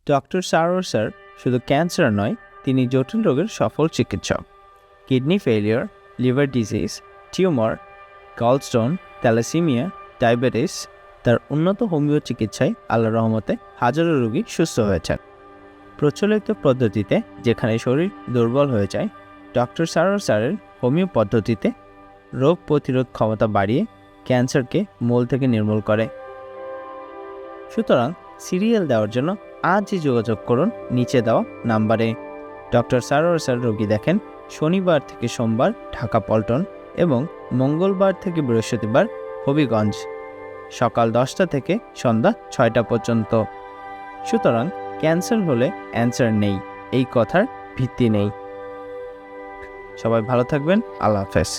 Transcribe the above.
Doctor Sarwar sir শুধু cancer নয়, তিনি জটিল রোগের সফল চিকিৎসক। Kidney failure, liver disease, tumour, gallstone, thalassaemia, diabetes, তার উন্নত হোমিও চিকিৎসায় আল্লাহর রহমতে হাজারো রোগী সুস্থ হয়েছেন। প্রচলিত পদ্ধতিতে যেখানে শরীর দুর্বল হয়ে যায়, ডক্টর সারোয়ার স্যারের হোমিও পদ্ধতিতে রোগ প্রতিরোধ ক্ষমতা বাড়িয়ে ক্যান্সারকে মূল থেকে নির্মূল করে। সুতরাং সিরিয়াল দেওয়ার জন্য আজই যোগাযোগ করুন নিচে দেওয়া নাম্বারে। ডক্টর সারোয়ার স্যার রোগী দেখেন শনিবার থেকে সোমবার ঢাকা পল্টন এবং মঙ্গলবার থেকে বৃহস্পতিবার হবিগঞ্জ, সকাল 10টা থেকে সন্ধ্যা 6টা পর্যন্ত। সুতরাং ক্যান্সার হলে অ্যান্সার নেই, এই কথার ভিত্তি নেই। সবাই ভালো থাকবেন। আল্লাহ হাফেজ।